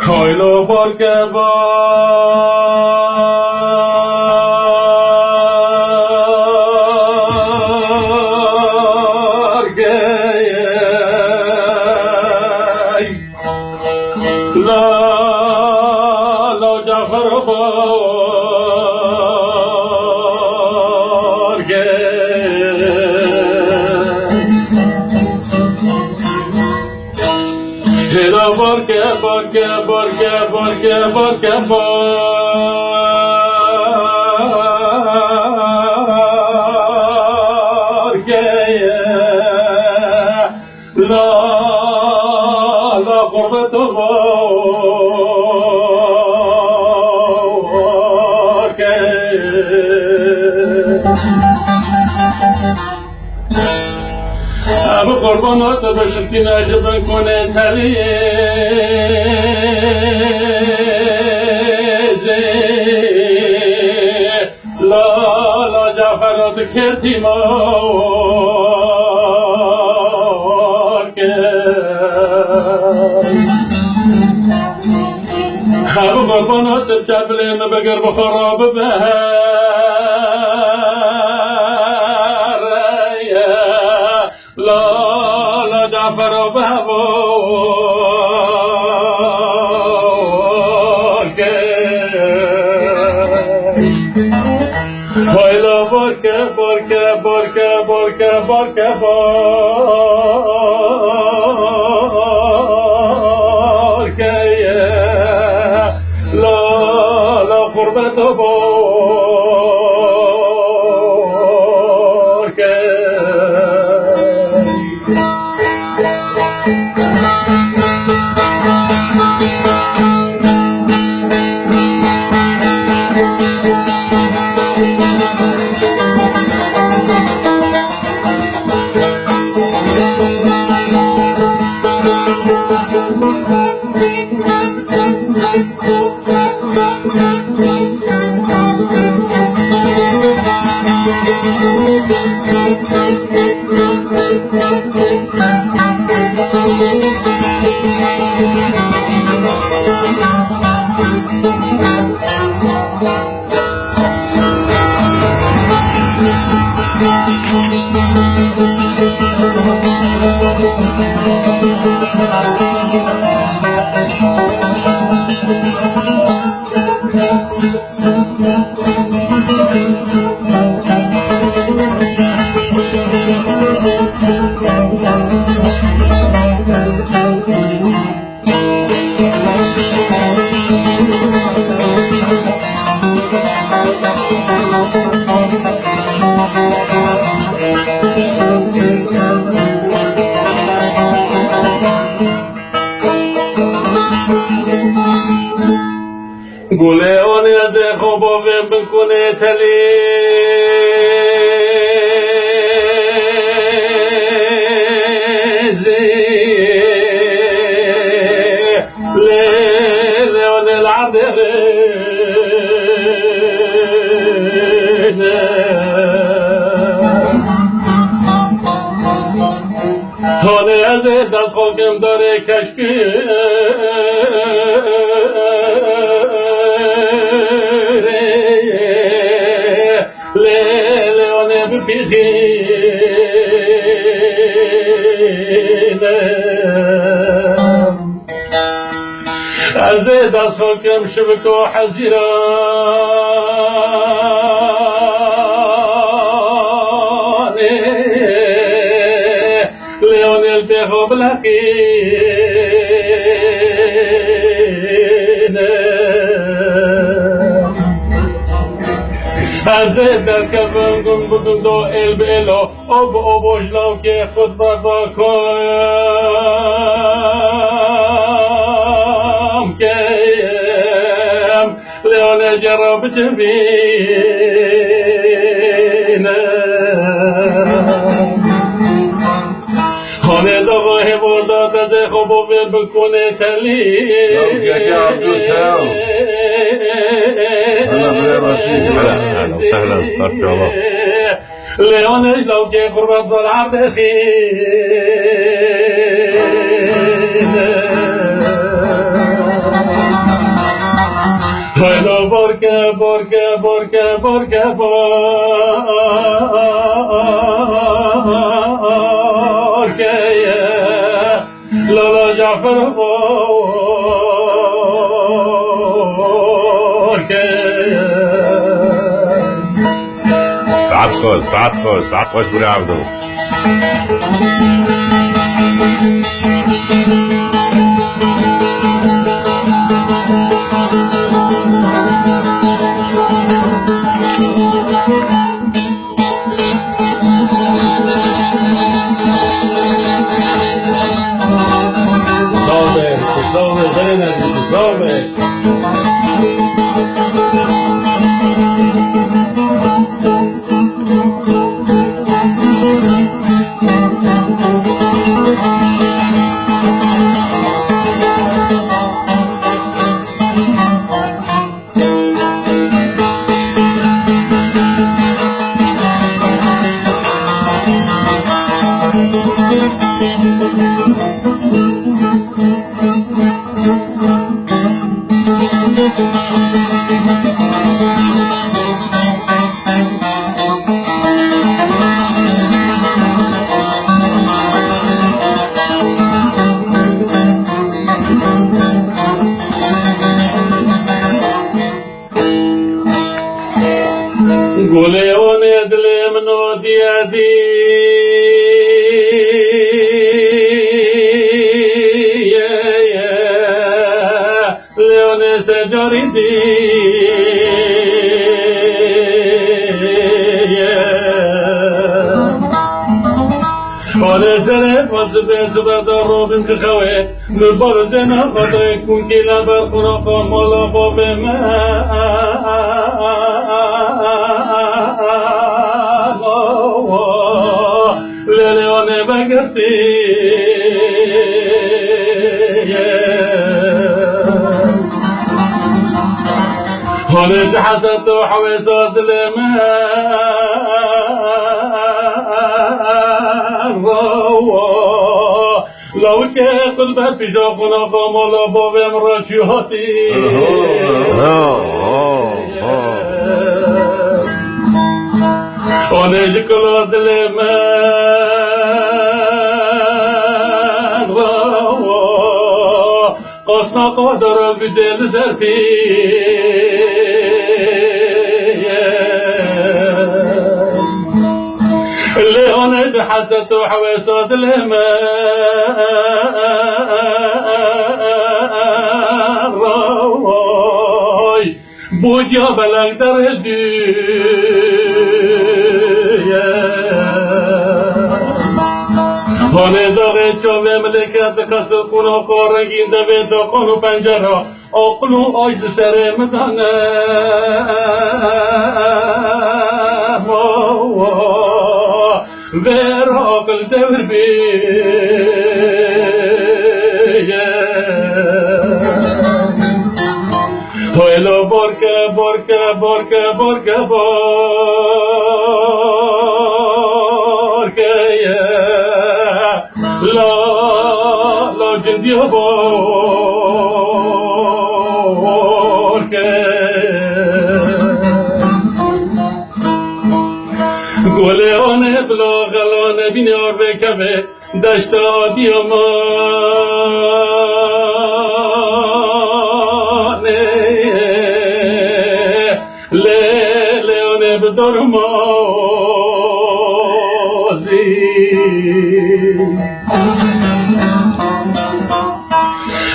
Koylo borge borge la Jafar borge Hela borge borge borge borge borge borge la gurbet borge ابو قربانات بشر که نجبن کنه تلیزه لا جعفرات کرتی مارکه ابو قربانات جبلین بگر بخراب بهر لا جعفر بابورکه ویلا بورکه بورکه بورکه بورکه بورکه بورکه لا قربت بورکه گله آنی از خوابا ویم بکنه تلیزی لیل آنی العذرین آنی از دست خاکم داره کشکی از دست خاکم شبک و حزیرانه لیون التهاب لقینه از در کفن گم بگم دو ال به الو او به او باشلو که خود بردا کم کم لیان جراب جبینه خانه داغه برداد از خوب و بیر بکنه تلی سهلا برجاوا لیانش لو که قربت بر عرد خینه هایدو برکه برکه برکه برکه برکه لالا جعفر برکه ساعت خوش بوری عبدو Salve, Serena, salve. گلیون دلم نودیادی لیون سجاریدی حال سر پاس به سبدا روبیم که خواه نبار زنا خدای کن که لبر خنا کامالا باب من لیلیانه بگرتی حالش حسد و حویسات لمن لو که قلبت پیدا خنا کامالا بابم را چیاتی آنش کلا دل من قصنا قادر بزل سرپی اللي هون حسد وحويصات الراي بوجا بلغ دردي هون داغي چو مملكت قصر قنو قرقين دبيت قنو پنجره اقلو آجد سر مدانه ver akıl devir Hoylo borke borke borke borke borke la la cindiyo borke گلیانه بلاغلانه بینار بکبه دشتا دیامانه لیلیانه بدرمازی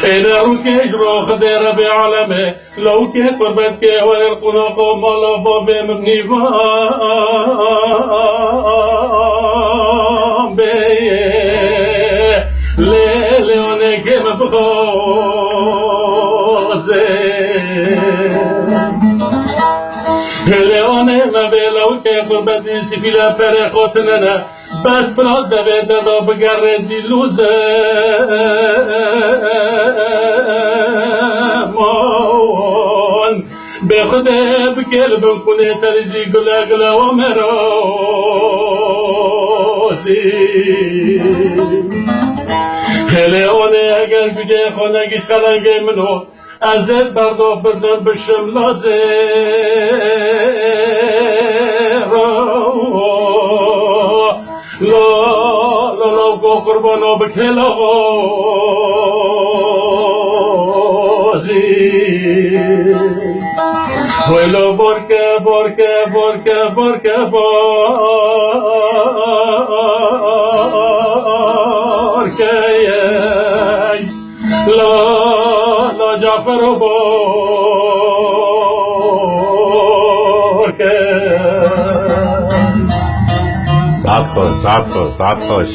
این رو که اجرا خده رب عالمه لو که قربت که ور القناق مالا باب مغنیوان بیه لیلیونه که مبخوزه لیونه مبلو که قربتی سفیلا پر خوتننه بس براد دوید دا بگره دیلوزه مون به خود بکل بکنه ترجی گلا گلا و مروزی لیونه اگر گجه خونگی خلنگی منو ازت بردو بردن بشم لازه لا لا لا گو قربانو بکلا غازی ولو برکه برکه برکه برکه برکه لا لا جعفر برکه ساعت خوش